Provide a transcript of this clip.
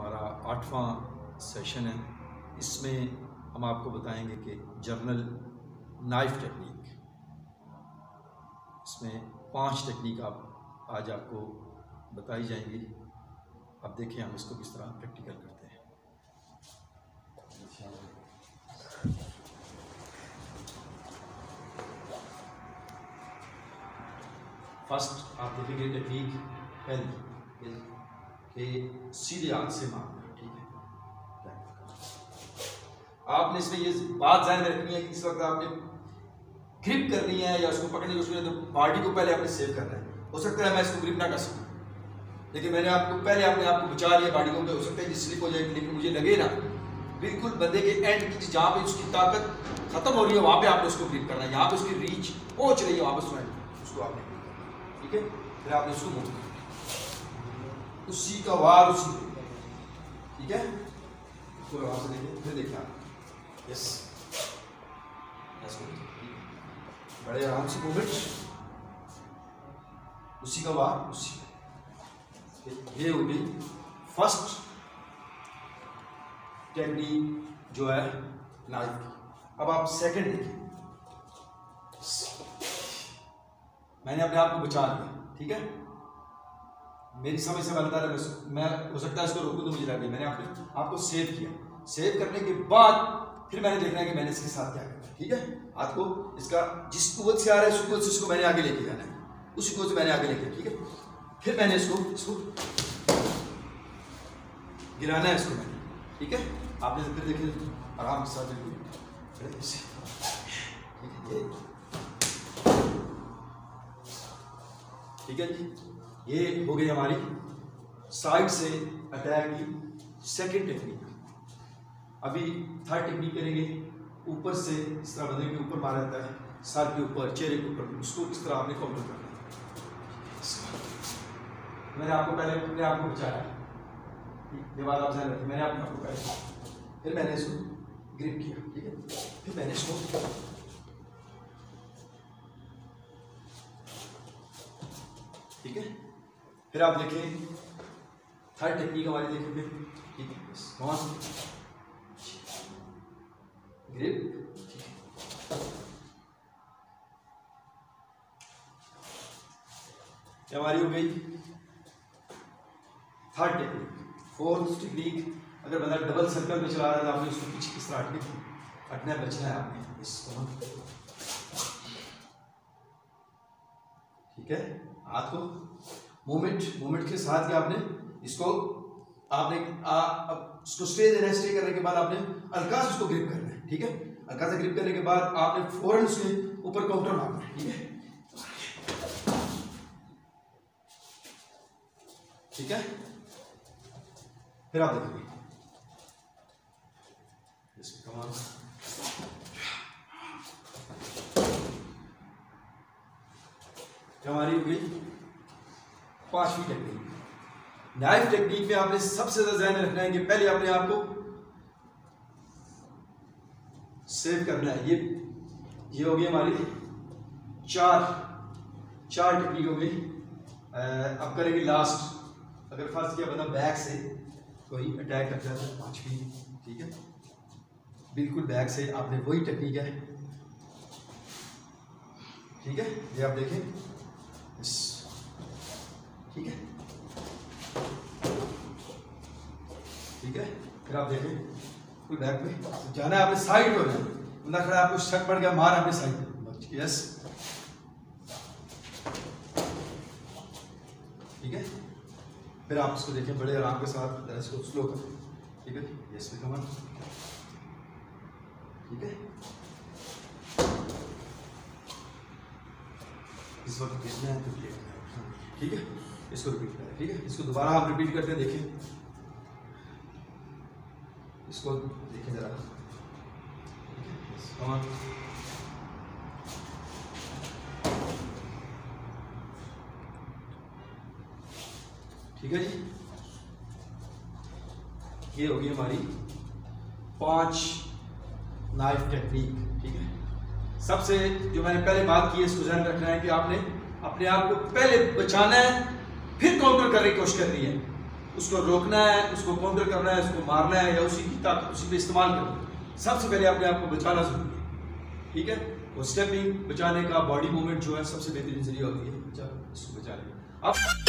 हमारा 8वां सेशन है। इसमें हम आपको बताएंगे कि जर्नल नाइफ टेक्निक, इसमें 5 टेक्निक आज आपको बताई जाएंगी। अब देखिए हम इसको किस तरह प्रैक्टिकल करते हैं। फर्स्ट आप देखेंगे टेक्निक पहली कि सीधे हाथ से मारना, ठीक है। आपने इसमें ये बात ध्यान रखनी है कि इस वक्त आपने ग्रिप करनी है या उसको पकड़ने की कोशिश करनी है तो बॉडी को पहले आपने सेव करना है। हो सकता है मैं इसको ग्रिप ना कर सकूं, लेकिन मैंने आपको पहले अपने आप को बचा लिया बॉडी को। हो सकता है कि स्लिप हो जाएगी, लेकिन मुझे लगे ना बिल्कुल बंदे के एंड की जहाँ पे उसकी ताकत खत्म हो रही है वहाँ पे आपने उसको ग्रिप करना है। यहाँ पे उसकी रीच पहुँच रही है वापस उसको आपने, ठीक है। फिर आपने उसको मूव करना, उसी का वार उसी, ठीक है। इसको आराम से देखिए, फिर देखिए आप, यस, बड़े आराम से मूवमेंट, उसी का वार उसी। ये हो गई फर्स्ट टेक्निक जो है नाइफ की। अब आप सेकंड देखिए, मैंने अपने आप को बचा लिया, ठीक है। मेरी समझ से बनता है, मैं हो सकता है इसको रोकूं तो मुझे लगे मैंने अपने आपको सेव किया। सेव करने के बाद फिर मैंने देखना है कि मैंने इसके साथ क्या करना है, ठीक है। हाथ को इसका जिस कुव्वत से आ रहा है उस कुव्वत से इसको मैंने आगे लेके जाना है, उसी कुव्वत से मैंने आगे लेके, ठीक है। फिर मैंने इसको गिराना है, इसको मैंने, ठीक है। आपने फिर देखिए आराम से साथ, ठीक है जी। ये हो गई हमारी साइड से अटैक की सेकंड टेक्निक। अभी थर्ड टेक्निक करेंगे, ऊपर से इस तरह बंदे के ऊपर मारा जाता है, सर के ऊपर, चेहरे के ऊपर, उसको इस तरह आपने काउंटर करना है। मैंने आपको पहले अपने आप को बचाया, ये बात आप ध्यान रखिए, मैंने अपने आप को पहले, फिर मैंने इसको ग्रिप किया, ठीक है। फिर मैंने इसको, ठीक है। फिर आप देखें थर्ड टेक्निक हमारी देखेंगे, ठीक है। ग्रिप, ये हमारी हो गई थर्ड टेक्निक। फोर्थ टेक्निक, अगर बंदा डबल सर्कल में चला रहा है तो आपने उसको पीछे किस तरह हटना बचना है आपने इसको, ठीक है। हाथ को मूवमेंट के साथ ही आपने इसको इसको स्टे देना है। स्टे करने के बाद आपने हल्का से उसको ग्रिप करना है, ठीक है। हल्का से ग्रिप करने के बाद आपने फौरन उसके ऊपर काउंटर मारना है, ठीक है, ठीक है। फिर आप देखिए हमारी हो गई पांचवी टेक्निक। नाइफ टेक्निक में आपने सबसे ज्यादा ध्यान रखना है कि पहले अपने आप को सेव करना है। ये हो गई हमारी चार टेक्निक हो गई। अब करेंगे लास्ट। अगर फर्स्ट किया बंदा बैक से कोई अटैक करता है तो पांचवी, ठीक है, बिल्कुल बैक से आपने वही टेक्निक है, ठीक है। ये आप देखें, ठीक है, ठीक है। फिर आप देखें कोई बैक में जाना है, आपने साइड हो जाए, बंदा खड़ा आपको शक पड़ गया, मार आपने साइड पे, यस, ठीक है। फिर आप इसको देखें बड़े आराम के साथ, इसको स्लो करें, ठीक है, यस, कमान, ठीक है। इस वक्त किसने है तो ठीक है, इसको रिपीट करें, ठीक है। इसको दोबारा आप रिपीट करते हैं, देखिए इसको देखें जरा, ठीक है जी। ये होगी हमारी 5 नाइफ टेक्निक, ठीक है। सबसे जो मैंने पहले बात की है इसको ध्यान रखना है कि आपने अपने आप को पहले बचाना है, फिर काउंटर करने की कोशिश करनी है। उसको रोकना है, उसको काउंटर करना है, उसको मारना है, या उसी की ताकत उसी पे इस्तेमाल करना है। सबसे पहले अपने आप को बचाना जरूरी है, ठीक है। और स्टेपिंग बचाने का बॉडी मूवमेंट जो है सबसे बेहतरीन जरिया होती है इसको बचाने का। अब